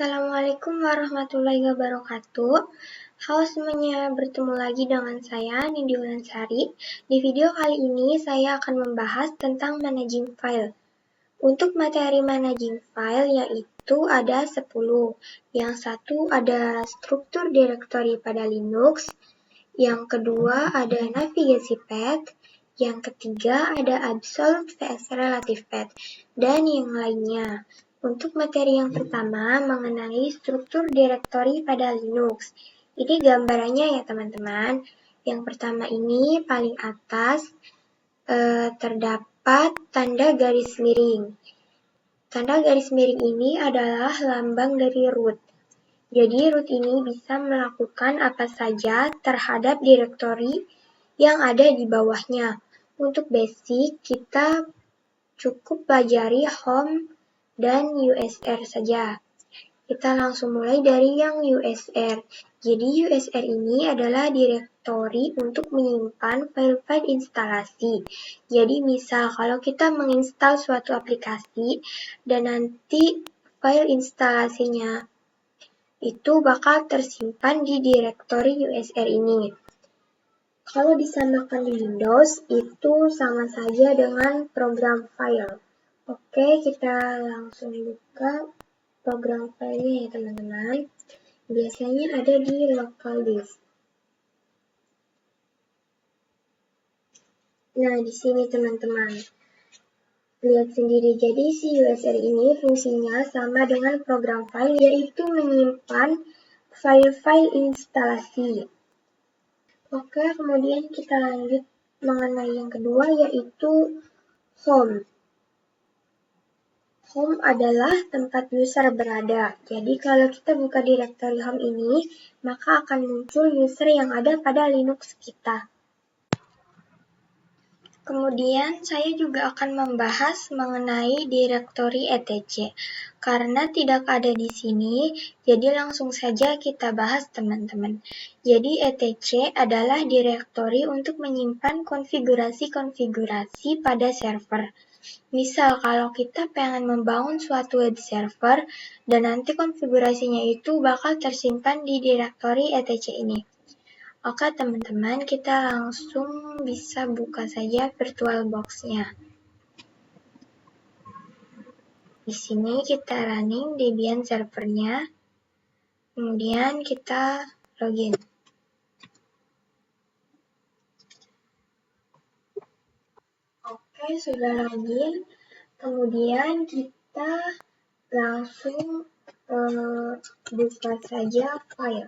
Assalamualaikum warahmatullahi wabarakatuh. Halo semuanya, bertemu lagi dengan saya Nindi Wulansari. Di video kali ini saya akan membahas tentang managing file. Untuk materi managing file yaitu ada 10. Yang satu ada struktur directory pada Linux. Yang kedua ada navigasi path. Yang ketiga ada absolute vs relative path. Dan yang lainnya. Untuk materi yang pertama mengenai struktur directory pada Linux. Ini gambarannya ya teman-teman. Yang pertama ini paling atas terdapat tanda garis miring. Tanda garis miring ini adalah lambang dari root. Jadi root ini bisa melakukan apa saja terhadap directory yang ada di bawahnya. Untuk basic kita cukup pelajari home dan USR saja. Kita langsung mulai dari yang USR. Jadi USR ini adalah direktori untuk menyimpan file-file instalasi. Jadi misal kalau kita menginstal suatu aplikasi dan nanti file instalasinya itu bakal tersimpan di direktori USR ini. Kalau disamakan di Windows itu sama saja dengan program file. Oke, kita langsung buka program filenya ya teman-teman. Biasanya ada di local disk. Nah, di sini teman-teman. Lihat sendiri, jadi si USR ini fungsinya sama dengan program file, yaitu menyimpan file-file instalasi. Oke, kemudian kita lanjut mengenai yang kedua, yaitu home. Home adalah tempat user berada. Jadi kalau kita buka direktori home ini, maka akan muncul user yang ada pada Linux kita. Kemudian saya juga akan membahas mengenai direktori etc. Karena tidak ada di sini, jadi langsung saja kita bahas teman-teman. Jadi etc adalah direktori untuk menyimpan konfigurasi-konfigurasi pada server. Misal kalau kita pengen membangun suatu web server dan nanti konfigurasinya itu bakal tersimpan di direktori etc ini. Oke teman-teman, kita langsung bisa buka saja VirtualBox-nya. Di sini kita running Debian servernya, kemudian kita login. Oke, sudah login. Kemudian kita langsung buka saja file.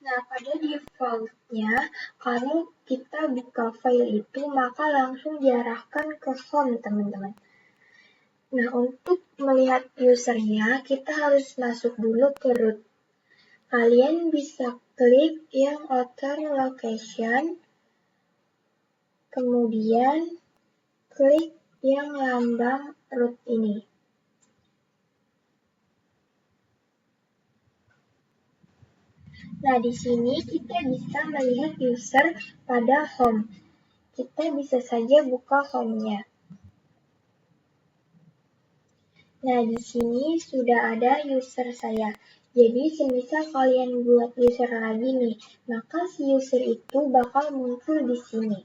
Nah, pada default-nya, kalau kita buka file itu, maka langsung diarahkan ke home, teman-teman. Nah, untuk melihat usernya, kita harus masuk dulu ke root. Kalian bisa klik yang author location, kemudian klik yang lambang root ini. Nah, di sini kita bisa melihat user pada home. Kita bisa saja buka home-nya. Nah, di sini sudah ada user saya. Jadi, semisal kalian buat user lagi nih, maka si user itu bakal muncul di sini.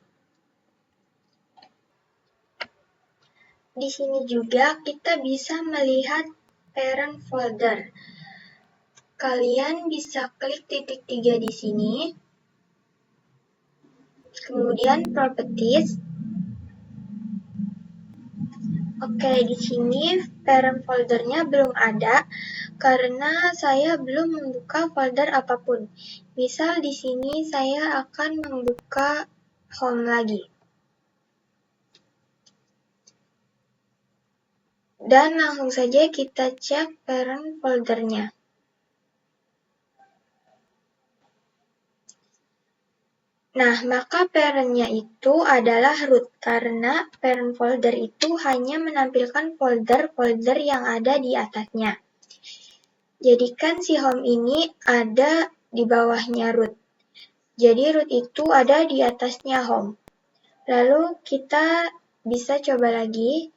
Di sini juga kita bisa melihat parent folder. Kalian bisa klik titik 3 di sini. Kemudian properties. Oke, di sini parent foldernya belum ada karena saya belum membuka folder apapun. Misal di sini saya akan membuka home lagi. Dan langsung saja kita cek parent foldernya. Nah, maka parent-nya itu adalah root, karena parent folder itu hanya menampilkan folder-folder yang ada di atasnya. Jadikan si home ini ada di bawahnya root. Jadi root itu ada di atasnya home. Lalu kita bisa coba lagi.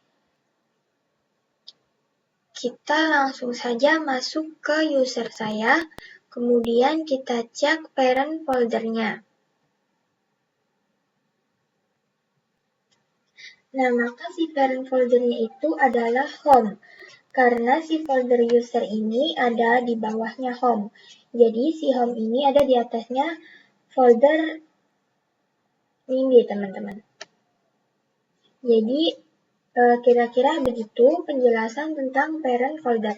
Kita langsung saja masuk ke user saya, kemudian kita cek parent foldernya. Nah, maka si parent foldernya itu adalah home, karena si folder user ini ada di bawahnya home. Jadi si home ini ada di atasnya folder ini, teman-teman. Jadi kira-kira begitu penjelasan tentang parent folder.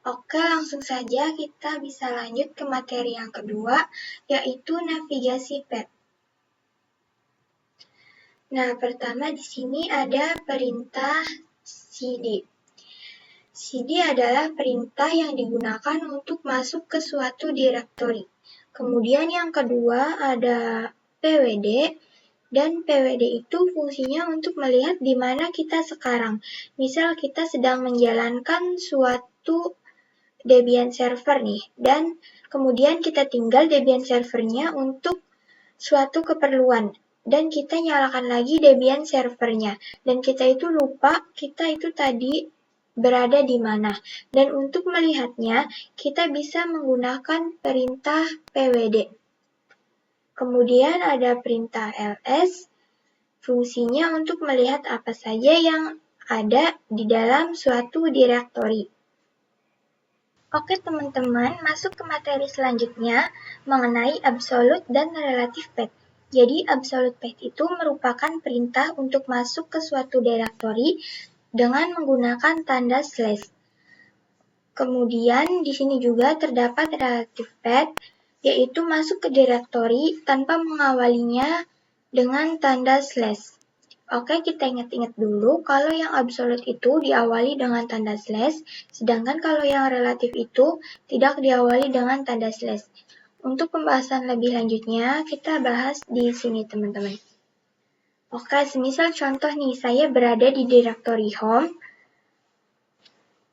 Oke, langsung saja kita bisa lanjut ke materi yang kedua, yaitu navigasi pad. Nah, pertama di sini ada perintah cd. cd adalah perintah yang digunakan untuk masuk ke suatu direktori. Kemudian yang kedua ada pwd, dan pwd itu fungsinya untuk melihat di mana kita sekarang. Misal kita sedang menjalankan suatu Debian server nih, dan kemudian kita tinggal Debian servernya untuk suatu keperluan, dan kita nyalakan lagi Debian servernya, dan kita itu lupa kita itu tadi berada di mana. Dan untuk melihatnya, kita bisa menggunakan perintah pwd. Kemudian ada perintah ls, fungsinya untuk melihat apa saja yang ada di dalam suatu direktori. Oke teman-teman, masuk ke materi selanjutnya mengenai absolute dan relative path. Jadi absolute path itu merupakan perintah untuk masuk ke suatu direktori dengan menggunakan tanda slash. Kemudian di sini juga terdapat relative path, yaitu masuk ke direktori tanpa mengawalinya dengan tanda slash. Oke, kita ingat-ingat dulu kalau yang absolute itu diawali dengan tanda slash, sedangkan kalau yang relatif itu tidak diawali dengan tanda slash. Untuk pembahasan lebih lanjutnya, kita bahas di sini teman-teman. Oke, semisal contoh nih, saya berada di direktori home,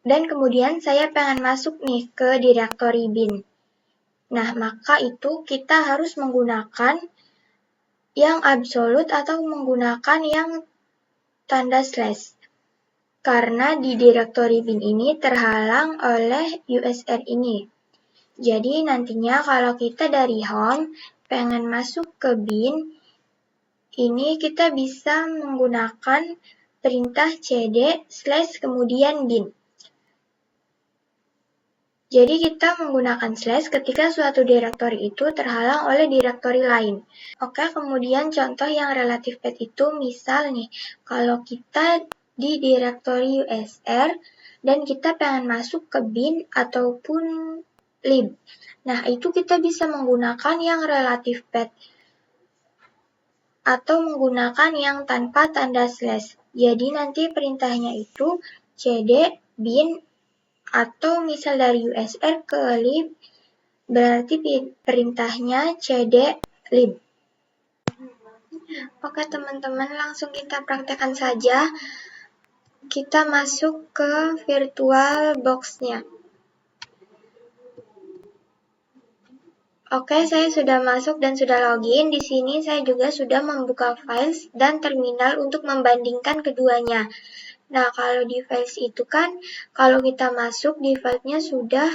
dan kemudian saya pengen masuk nih ke direktori bin. Nah, maka itu kita harus menggunakan yang absolute atau menggunakan yang tanda slash. Karena di direktori bin ini terhalang oleh USR ini. Jadi nantinya kalau kita dari home pengen masuk ke bin, ini kita bisa menggunakan perintah cd slash kemudian bin. Jadi kita menggunakan slash ketika suatu direktori itu terhalang oleh direktori lain. Oke, kemudian contoh yang relative path itu misal nih, kalau kita di direktori USR dan kita pengen masuk ke bin ataupun lib. Nah, itu kita bisa menggunakan yang relative path atau menggunakan yang tanpa tanda slash. Jadi nanti perintahnya itu cd bin atau misal dari USR ke lib, berarti perintahnya cd lib. Oke teman-teman, langsung kita praktekkan saja. Kita masuk ke virtual box-nya. Oke, saya sudah masuk dan sudah login. Di sini saya juga sudah membuka files dan terminal untuk membandingkan keduanya. Nah, kalau di files itu kan, kalau kita masuk di filenya sudah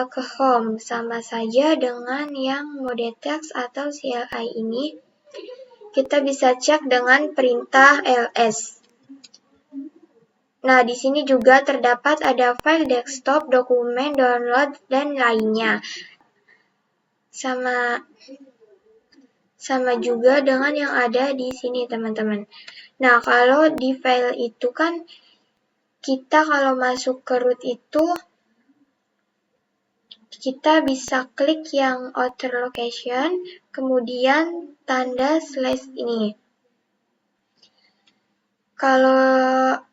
ke home, sama saja dengan yang mode text atau CLI ini. Kita bisa cek dengan perintah ls. Nah, di sini juga terdapat ada file desktop, dokumen, download, dan lainnya. Sama juga dengan yang ada di sini, teman-teman. Nah, kalau di file itu kan, kita kalau masuk ke root itu, kita bisa klik yang outer location, kemudian tanda slash ini. Kalau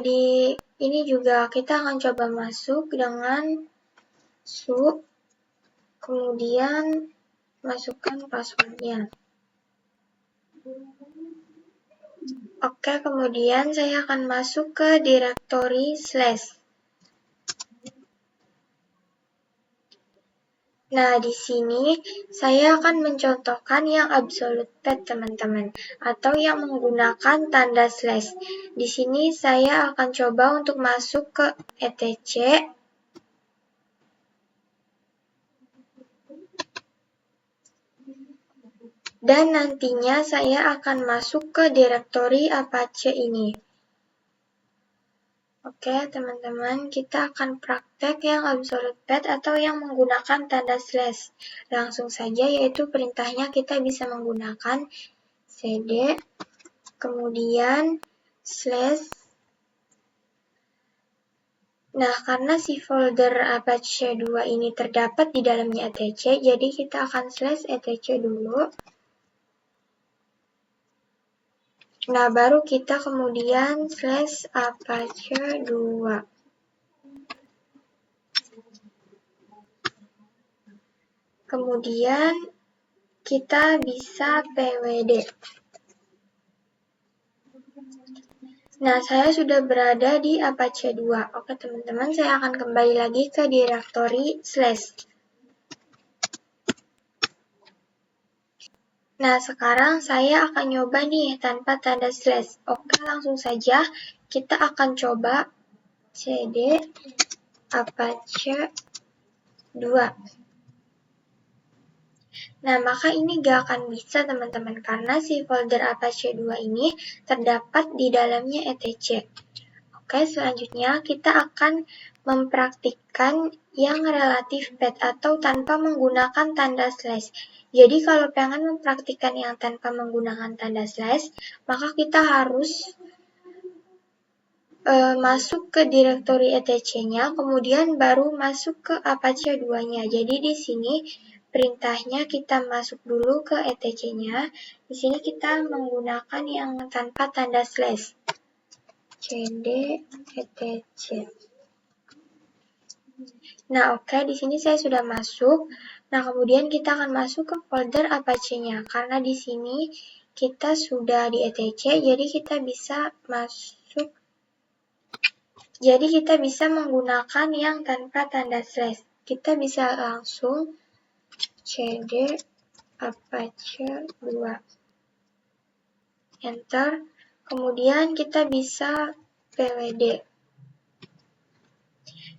di ini juga kita akan coba masuk dengan su, kemudian masukkan passwordnya. Oke, kemudian saya akan masuk ke direktori slash. Nah, di sini saya akan mencontohkan yang absolute pad, teman-teman, atau yang menggunakan tanda slash. Di sini saya akan coba untuk masuk ke etc. Dan nantinya saya akan masuk ke direktori Apache ini. Oke, teman-teman, kita akan praktek yang absolute pad atau yang menggunakan tanda slash. Langsung saja, yaitu perintahnya kita bisa menggunakan cd, kemudian slash. Nah, karena si folder Apache 2 ini terdapat di dalamnya etc, jadi kita akan slash etc dulu. Nah, baru kita kemudian slash Apache 2. Kemudian kita bisa pwd. Nah, saya sudah berada di Apache 2. Oke, teman-teman, saya akan kembali lagi ke direktori slash. Nah, sekarang saya akan nyoba nih tanpa tanda slash. Oke, langsung saja kita akan coba cd Apache 2. Nah, maka ini gak akan bisa, teman-teman, karena si folder Apache 2 ini terdapat di dalamnya etc. Oke, selanjutnya kita akan mempraktikkan yang relatif pad atau tanpa menggunakan tanda slash. Jadi kalau pengen mempraktikkan yang tanpa menggunakan tanda slash, maka kita harus masuk ke direktori etc-nya, kemudian baru masuk ke Apache 2-nya. Jadi di sini perintahnya kita masuk dulu ke etc-nya. Di sini kita menggunakan yang tanpa tanda slash. cd etc. Nah, oke, di sini saya sudah masuk. Nah, kemudian kita akan masuk ke folder Apache-nya. Karena di sini kita sudah di etc, jadi kita bisa masuk. Jadi kita bisa menggunakan yang tanpa tanda slash. Kita bisa langsung cd Apache 2. Enter. Kemudian kita bisa pwd.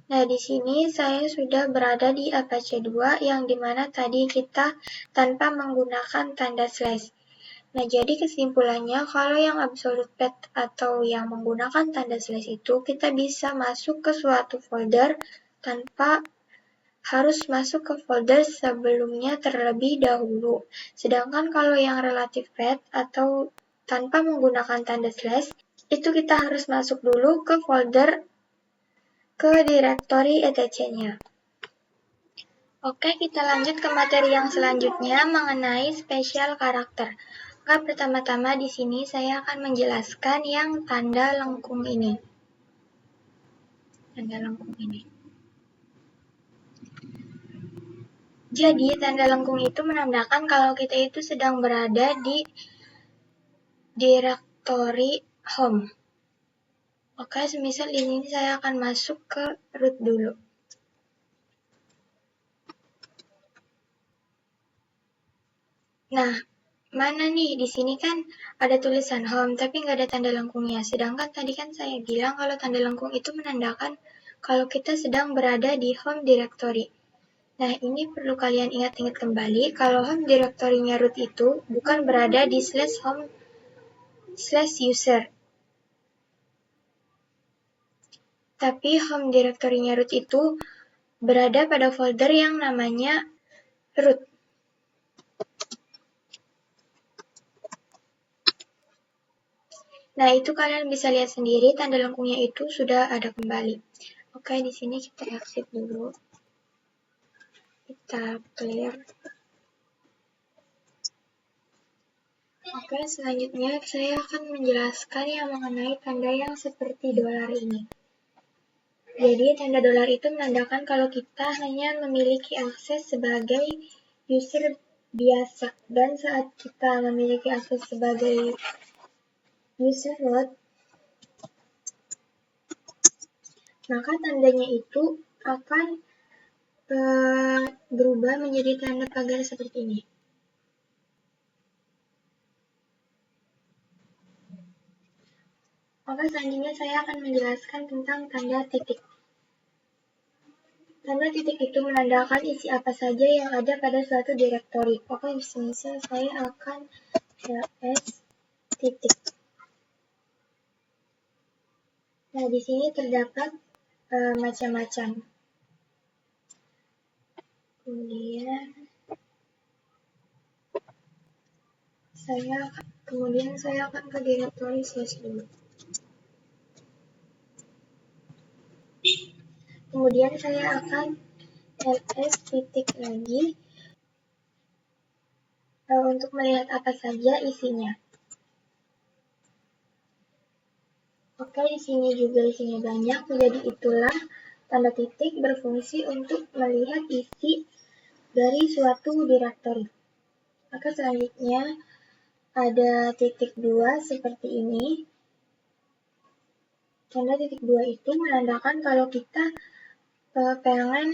Nah, di sini saya sudah berada di Apache 2 yang dimana tadi kita tanpa menggunakan tanda slash. Nah, jadi kesimpulannya kalau yang absolute pad atau yang menggunakan tanda slash itu kita bisa masuk ke suatu folder tanpa harus masuk ke folder sebelumnya terlebih dahulu. Sedangkan kalau yang relative pad atau tanpa menggunakan tanda slash, itu kita harus masuk dulu ke folder ke direktori etc-nya. Oke, kita lanjut ke materi yang selanjutnya mengenai spesial karakter. Oke, pertama-tama di sini saya akan menjelaskan yang tanda lengkung ini. Tanda lengkung ini. Jadi, tanda lengkung itu menandakan kalau kita itu sedang berada di direktori home. Oke, semisal di sini saya akan masuk ke root dulu. Nah, mana nih? Di sini kan ada tulisan home, tapi nggak ada tanda lengkungnya. Sedangkan tadi kan saya bilang kalau tanda lengkung itu menandakan kalau kita sedang berada di home directory. Nah, ini perlu kalian ingat-ingat kembali, kalau home directory-nya root itu bukan berada di /home/user. Tapi home directory-nya root itu berada pada folder yang namanya root. Nah, itu kalian bisa lihat sendiri, tanda lengkungnya itu sudah ada kembali. Oke, di sini kita exit dulu. Kita clear. Oke, selanjutnya saya akan menjelaskan yang mengenai tanda yang seperti dolar ini. Jadi, tanda dolar itu menandakan kalau kita hanya memiliki akses sebagai user biasa. Dan saat kita memiliki akses sebagai user root, maka tandanya itu akan berubah menjadi tanda pagar seperti ini. Oke, selanjutnya saya akan menjelaskan tentang tanda titik. Tanda titik itu menandakan isi apa saja yang ada pada suatu direktori. Oke, misal saya akan ls titik. Nah, di sini terdapat macam-macam. Kemudian saya akan ke direktori slash dulu. Kemudian saya akan ls titik lagi untuk melihat apa saja isinya. Oke, di sini banyak, jadi itulah tanda titik berfungsi untuk melihat isi dari suatu direktori. Oke, selanjutnya ada titik 2 seperti ini. Tanda titik 2 itu menandakan kalau kita pengen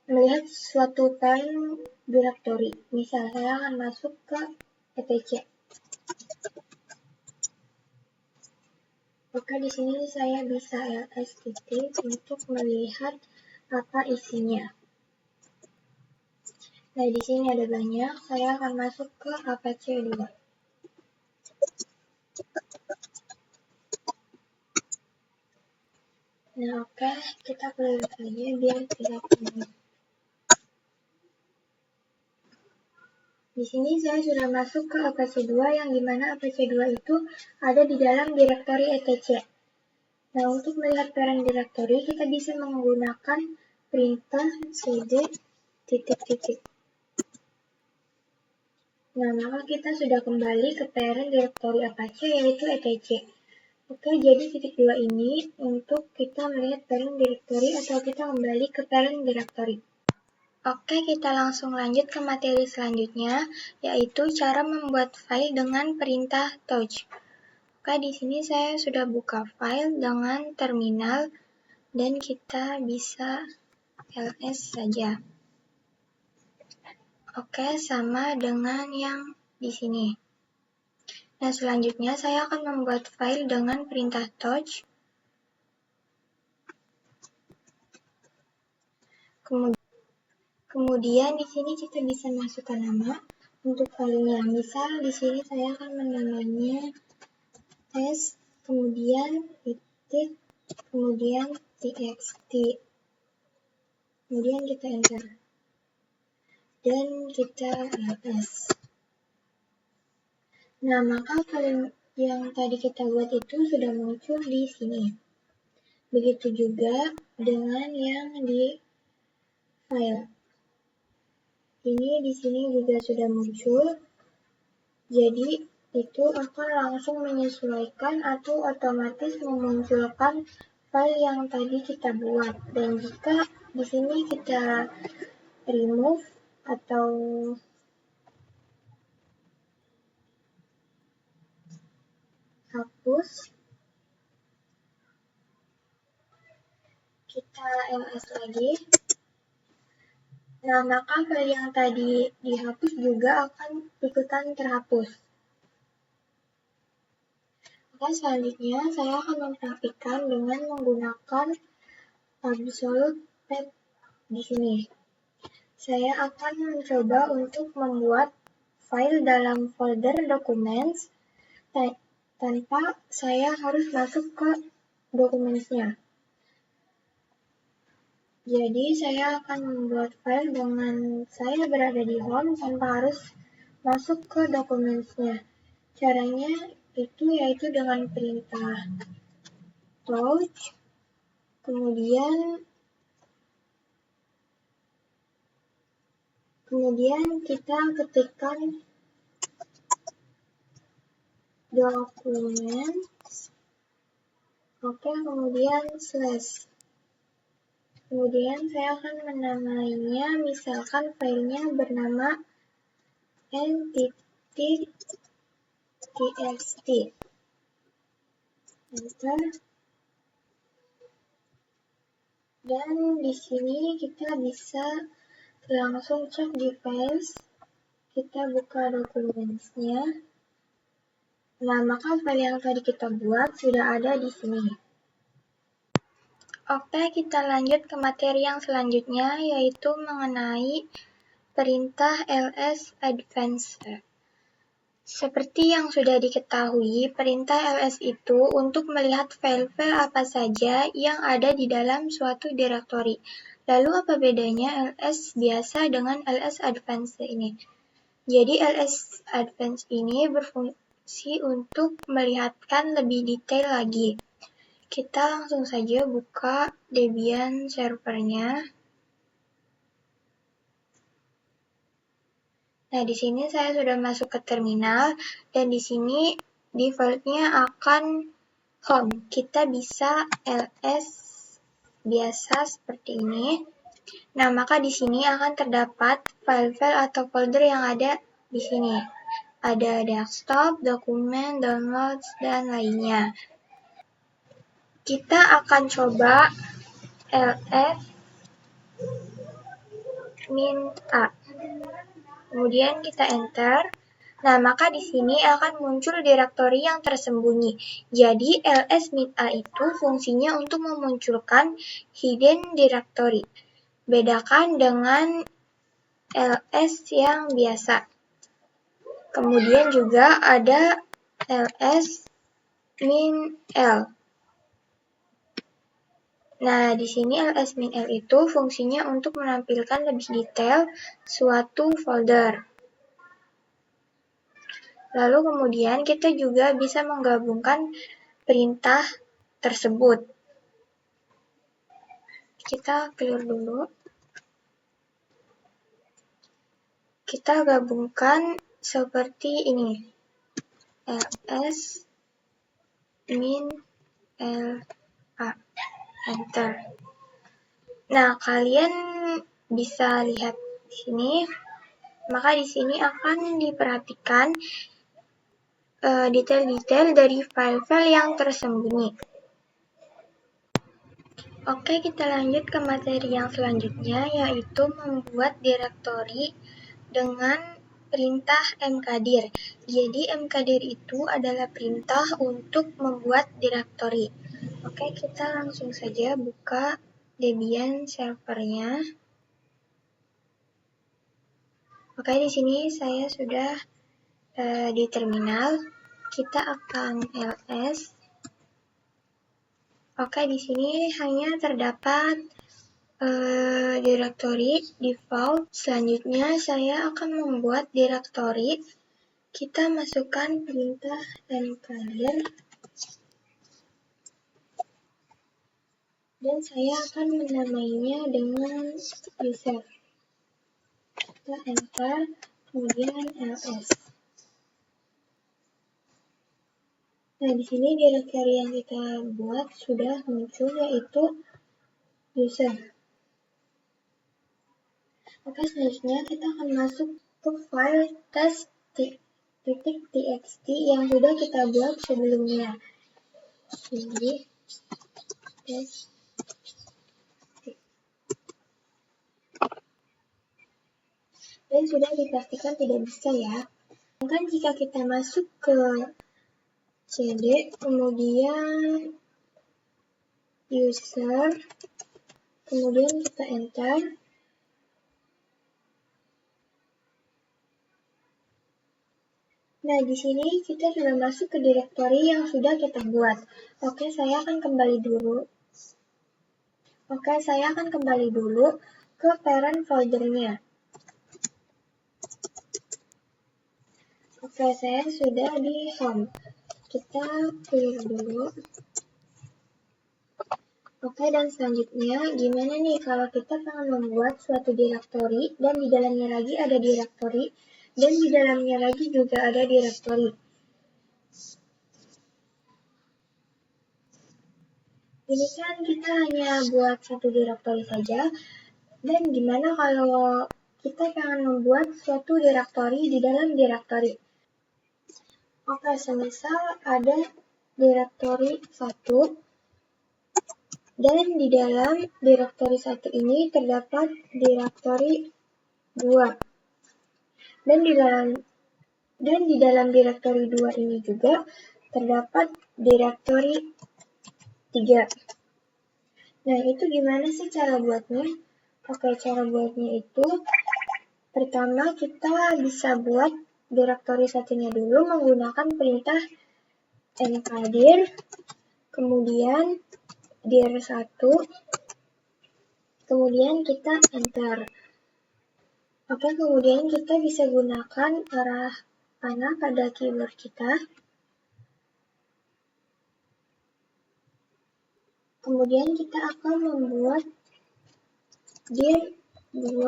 melihat suatu file direktori. Misal saya akan masuk ke etc. Oke, di sini saya bisa ls titik untuk melihat apa isinya. Nah, di sini ada banyak. Saya akan masuk ke apache 2. Nah, oke, kita clear saja biar tidak penuh. Di sini saya sudah masuk ke apache 2 yang dimana apache 2 itu ada di dalam direktori etc. Nah, untuk melihat parent directory, kita bisa menggunakan perintah cd titik-titik. Nah, maka kita sudah kembali ke parent directory Apache, yaitu etc. Oke, jadi titik 2 ini untuk kita melihat parent directory atau kita kembali ke parent directory. Oke, kita langsung lanjut ke materi selanjutnya, yaitu cara membuat file dengan perintah touch. Oke, di sini saya sudah buka file dengan terminal dan kita bisa ls saja. Oke, sama dengan yang di sini. Nah, selanjutnya saya akan membuat file dengan perintah touch. Kemudian di sini kita bisa masukkan nama untuk filenya. Misal di sini saya akan menamainya test, kemudian titik, kemudian txt. Kemudian kita enter. Dan kita ls. Nah, maka file yang tadi kita buat itu sudah muncul di sini. Begitu juga dengan yang di file. Ini di sini juga sudah muncul. Jadi itu akan langsung menyesuaikan atau otomatis memunculkan file yang tadi kita buat. Dan jika di sini kita remove atau hapus, kita ls lagi. Nah, maka file yang tadi dihapus juga akan ikutan terhapus. Oke, selanjutnya saya akan mempraktikkan dengan menggunakan absolute path di sini. Saya akan mencoba untuk membuat file dalam folder documents tanpa saya harus masuk ke dokumennya. Jadi saya akan membuat file dengan saya berada di home tanpa harus masuk ke dokumennya. Caranya itu yaitu dengan perintah touch, kemudian kita ketikkan documents, oke, kemudian slash. Kemudian saya akan menamainya, misalkan filenya bernama n.txt. Enter. Dan di sini kita bisa langsung cek di files. Kita buka dokumennya. Nah, maka file yang tadi kita buat sudah ada di sini. Oke, kita lanjut ke materi yang selanjutnya, yaitu mengenai perintah ls advance. Seperti yang sudah diketahui, perintah ls itu untuk melihat file-file apa saja yang ada di dalam suatu direktori. Lalu apa bedanya ls biasa dengan ls advance ini? Jadi ls advance ini berfungsi untuk melihatkan lebih detail lagi. Kita langsung saja buka Debian servernya. Nah, di sini saya sudah masuk ke terminal dan di sini defaultnya akan home. Kita bisa ls biasa seperti ini. Nah, maka di sini akan terdapat file-file atau folder yang ada di sini. Ada desktop, dokumen, downloads, dan lainnya. Kita akan coba ls-a. Kemudian kita enter. Nah, maka di sini akan muncul direktori yang tersembunyi. Jadi, ls-a itu fungsinya untuk memunculkan hidden directory. Bedakan dengan ls yang biasa. Kemudian juga ada ls-l. Nah, di sini ls-l itu fungsinya untuk menampilkan lebih detail suatu folder. Lalu kemudian kita juga bisa menggabungkan perintah tersebut. Kita clear dulu. Kita gabungkan seperti ini. ls-l-a. Enter. Nah, kalian bisa lihat di sini. Maka di sini akan diperhatikan detail-detail dari file-file yang tersembunyi. Oke, kita lanjut ke materi yang selanjutnya, yaitu membuat direktori dengan perintah mkdir. Jadi, mkdir itu adalah perintah untuk membuat direktori. Oke, kita langsung saja buka Debian servernya. Oke, di sini saya sudah di terminal. Kita akan ls. Oke, di sini hanya terdapat direktori default. Selanjutnya saya akan membuat direktori. Kita masukkan perintah mkdir. Dan saya akan menamainya dengan user. Kita enter, kemudian ls. Nah, di sini direktori yang kita buat sudah muncul, yaitu user. Oke, selanjutnya kita akan masuk ke file test.txt yang sudah kita buat sebelumnya. Jadi, test. Dan sudah dipastikan tidak bisa ya. Dan jika kita masuk ke cd, kemudian user, kemudian kita enter. Nah, di sini kita sudah masuk ke direktori yang sudah kita buat. Oke, saya akan kembali dulu ke parent foldernya. Oke, saya sudah di home. Kita clear dulu. Oke, dan selanjutnya gimana nih kalau kita pengen membuat suatu direktori dan di dalamnya lagi ada direktori dan di dalamnya lagi juga ada direktori. Ini kan kita hanya buat satu direktori saja. Dan gimana kalau kita pengen membuat suatu direktori di dalam direktori? Oke, semisal ada direktori 1. Dan di dalam direktori 1 ini terdapat direktori 2. Dan di dalam direktori 2 ini juga terdapat direktori 3. Nah, itu gimana sih cara buatnya? Oke, cara buatnya itu pertama kita bisa buat direktori satunya dulu menggunakan perintah mkdir, kemudian dir1, kemudian kita enter. Oke, kemudian kita bisa gunakan arah panah pada keyboard kita. Kemudian kita akan membuat dir2,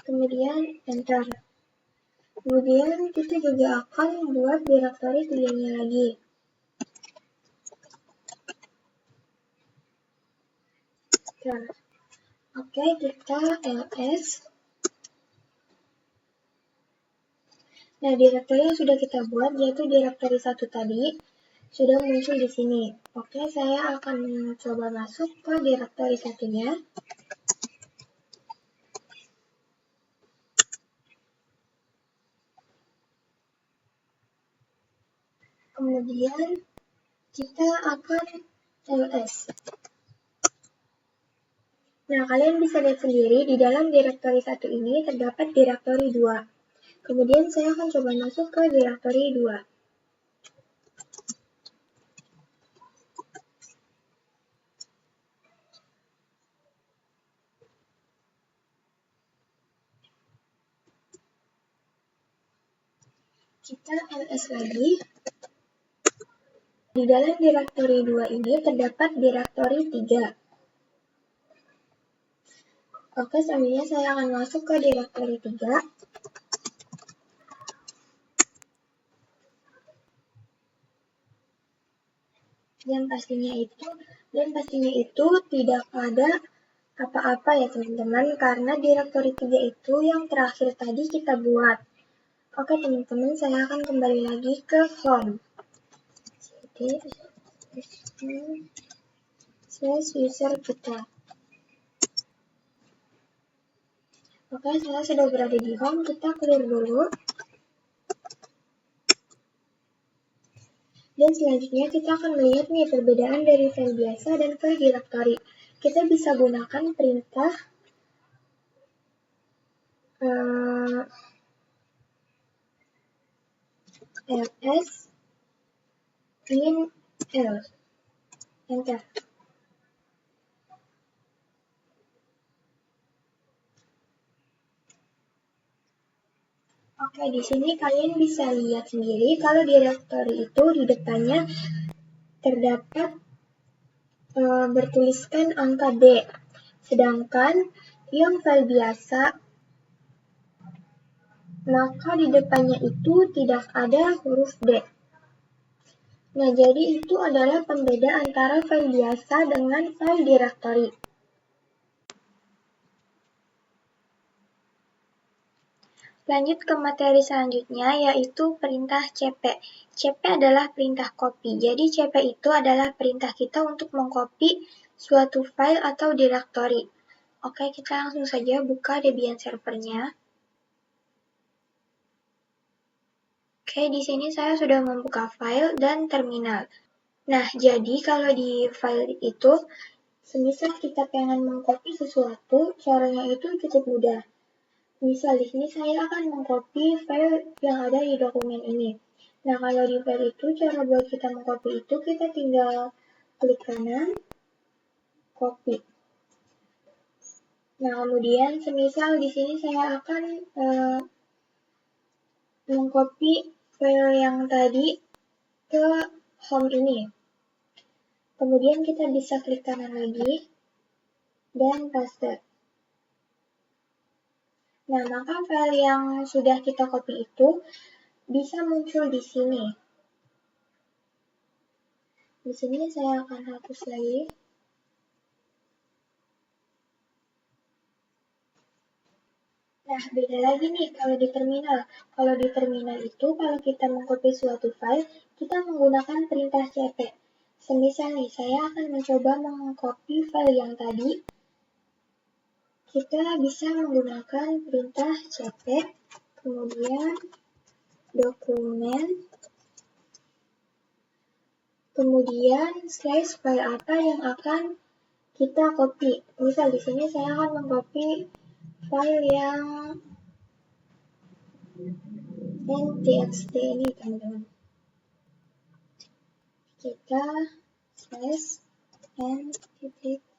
kemudian enter. Kemudian kita juga akan membuat direktori 3-nya lagi. Oke, kita ls. Nah, direktori yang sudah kita buat yaitu direktori 1 tadi sudah muncul di sini. Oke, saya akan coba masuk ke direktori 1-nya. Kemudian kita akan ls. Nah, kalian bisa lihat sendiri di dalam direktori 1 ini terdapat direktori 2. Kemudian saya akan coba masuk ke direktori 2. Kita ls lagi. Di dalam direktori 2 ini terdapat direktori 3. Oke, selanjutnya saya akan masuk ke direktori 3. Dan pastinya itu tidak ada apa-apa ya teman-teman, karena direktori 3 itu yang terakhir tadi kita buat. Oke teman-teman, saya akan kembali lagi ke home. User kita. Oke, saya sudah berada di home, kita clear dulu. Dan selanjutnya kita akan melihat nih perbedaan dari file biasa dan file direktori. Kita bisa gunakan perintah ls in l. Enter. Oke, di sini kalian bisa lihat sendiri kalau direktori itu di depannya terdapat bertuliskan angka D. Sedangkan yang file biasa, maka di depannya itu tidak ada huruf D. Nah, jadi itu adalah pembeda antara file biasa dengan file direktori. Lanjut ke materi selanjutnya, yaitu perintah cp. Cp adalah perintah copy. Jadi cp itu adalah perintah kita untuk mengcopy suatu file atau direktori. Oke, kita langsung saja buka Debian servernya. Oke, di sini saya sudah membuka file dan terminal. Nah, jadi kalau di file itu, semisal kita pengen mengcopy sesuatu, caranya itu cukup mudah. Misal di sini saya akan mengcopy file yang ada di dokumen ini. Nah, kalau di file itu, cara buat kita mengcopy itu, kita tinggal klik kanan, copy. Nah, kemudian semisal di sini saya akan mengcopy file yang tadi ke home ini. Kemudian kita bisa klik kanan lagi dan paste. Nah, maka file yang sudah kita copy itu bisa muncul di sini. Di sini saya akan hapus lagi. Nah, beda lagi nih kalau di terminal. Kalau di terminal itu, kalau kita mengcopy suatu file, kita menggunakan perintah cp. Semisal nih, saya akan mencoba mengcopy file yang tadi. Kita bisa menggunakan perintah cp, kemudian dokumen, kemudian slash file apa yang akan kita copy. Misal di sini saya akan mengcopy file yang txt ini, teman-teman. Kita slash n.txt,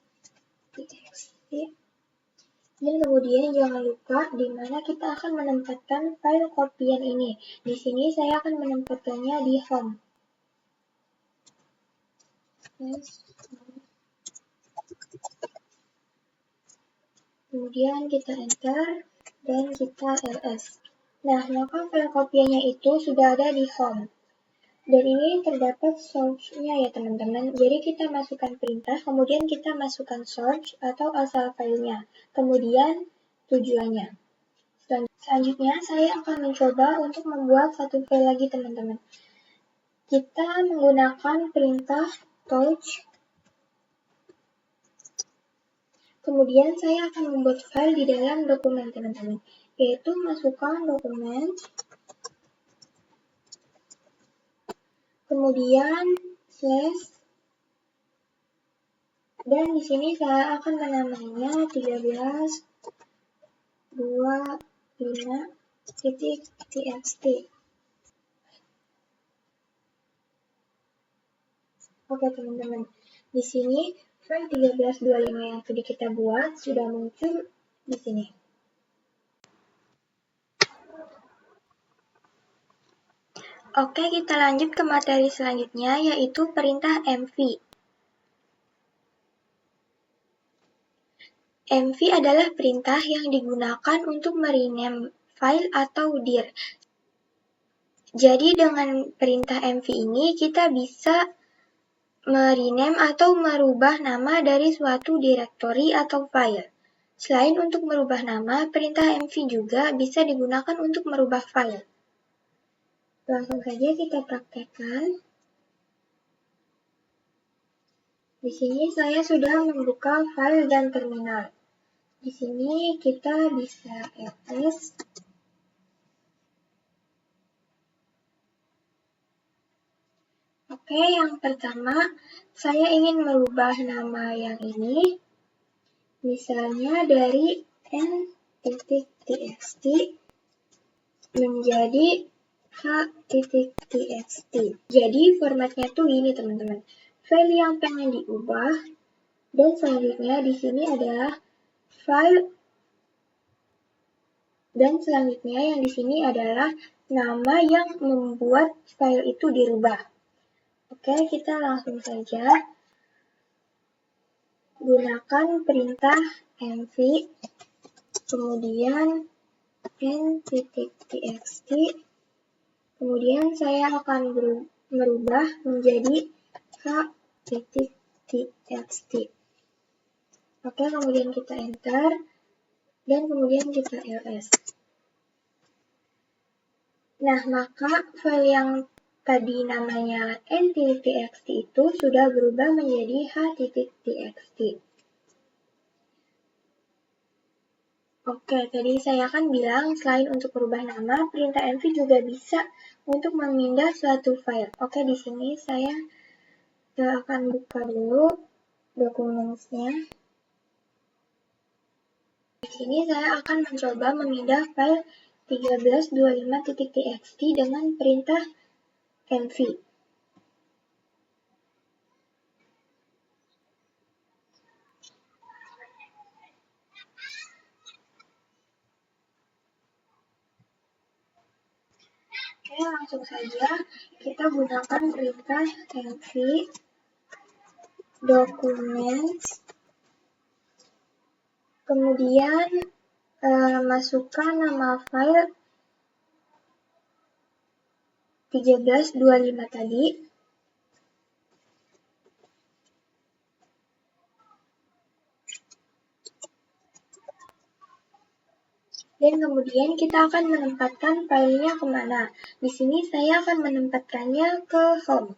dan kemudian jangan lupa di mana kita akan menempatkan file kopian ini. Di sini saya akan menempatkannya di home. Kemudian kita enter dan kita ls. Nah, maka file kopiannya itu sudah ada di home. Dan ini terdapat source-nya ya teman-teman. Jadi kita masukkan perintah, kemudian kita masukkan source atau asal filenya. Kemudian tujuannya. Selanjutnya saya akan mencoba untuk membuat satu file lagi teman-teman. Kita menggunakan perintah touch. Kemudian saya akan membuat file di dalam dokumen teman-teman. Yaitu masukkan dokumen. Kemudian slash, dan di sini saya akan menamainya 1325.txt. Oke teman-teman, di sini file 1325 yang sudah kita buat sudah muncul di sini. Oke, kita lanjut ke materi selanjutnya, yaitu perintah mv. mv adalah perintah yang digunakan untuk merename file atau dir. Jadi dengan perintah mv ini kita bisa merename atau merubah nama dari suatu direktori atau file. Selain untuk merubah nama, perintah mv juga bisa digunakan untuk merubah file. Langsung saja kita praktekkan. Di sini saya sudah membuka file dan terminal. Di sini kita bisa ls. Oke, yang pertama saya ingin merubah nama yang ini. Misalnya dari n.txt menjadi h.txt. Jadi formatnya tuh ini teman-teman. File yang pengen diubah, dan selanjutnya di sini adalah file, dan selanjutnya yang di sini adalah nama yang membuat file itu dirubah. Oke, kita langsung saja gunakan perintah mv, kemudian n.txt, kemudian saya akan merubah menjadi h.txt. Oke, kemudian kita enter, dan kemudian kita ls. Nah, maka file yang tadi namanya n.txt itu sudah berubah menjadi h.txt. Oke, tadi saya akan bilang selain untuk berubah nama, perintah mv juga bisa untuk memindah suatu file. Oke, di sini saya akan buka dulu dokumennya. Di sini saya akan mencoba memindah file 1325.txt dengan perintah mv. Oke, langsung saja kita gunakan perintah mv dokumen, kemudian masukkan nama file 1325 tadi. Dan kemudian kita akan menempatkan filenya kemana. Di sini saya akan menempatkannya ke home.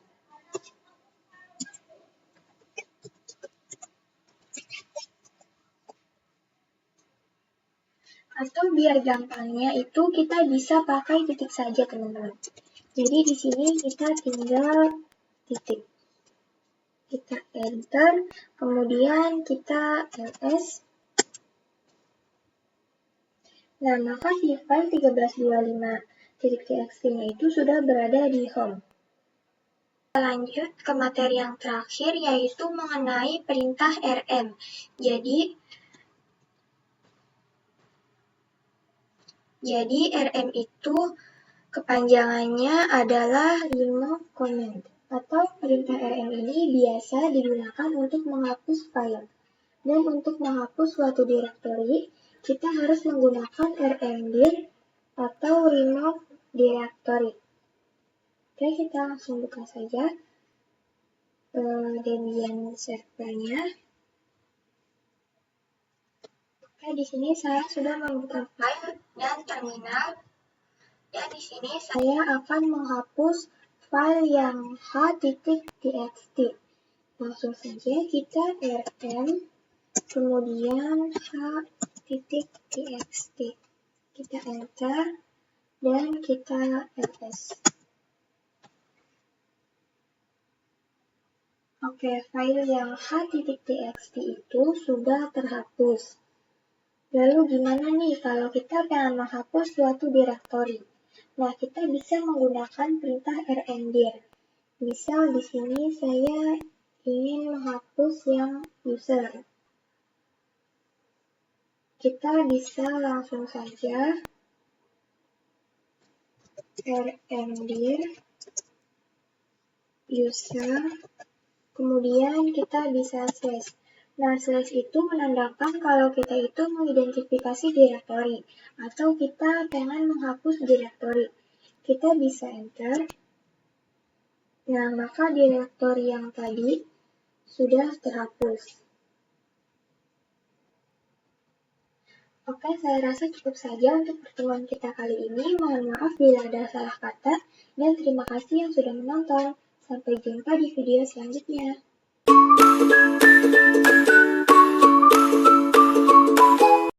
Atau biar gampangnya itu kita bisa pakai titik saja, teman-teman. Jadi di sini kita tinggal titik. Kita enter, kemudian kita ls. Nah, maka si file 1325.txt-nya itu sudah berada di home. Kita lanjut ke materi yang terakhir, yaitu mengenai perintah rm. Jadi rm itu kepanjangannya adalah remove command, atau perintah rm ini biasa digunakan untuk menghapus file. Dan untuk menghapus suatu direktori, kita harus menggunakan rmdir atau remove directory. Oke, kita langsung buka saja Debian servernya. Oke, di sini saya sudah membuka file dan terminal. Dan di sini saya akan menghapus file yang h.txt. Langsung saja kita rm, kemudian h.txt. Kita enter, dan kita ls. Oke, file yang h.txt itu sudah terhapus. Lalu gimana nih kalau kita pengen menghapus suatu direktori? Nah, kita bisa menggunakan perintah rmdir. Misal di sini saya ingin menghapus yang user. Kita bisa langsung saja rmdir user, kemudian kita bisa slash. Nah, slash itu menandakan kalau kita itu mengidentifikasi direktori atau kita pengen menghapus direktori. Kita bisa enter. Nah, maka direktori yang tadi sudah terhapus. Oke, saya rasa cukup saja untuk pertemuan kita kali ini. Mohon maaf bila ada salah kata, dan terima kasih yang sudah menonton. Sampai jumpa di video selanjutnya.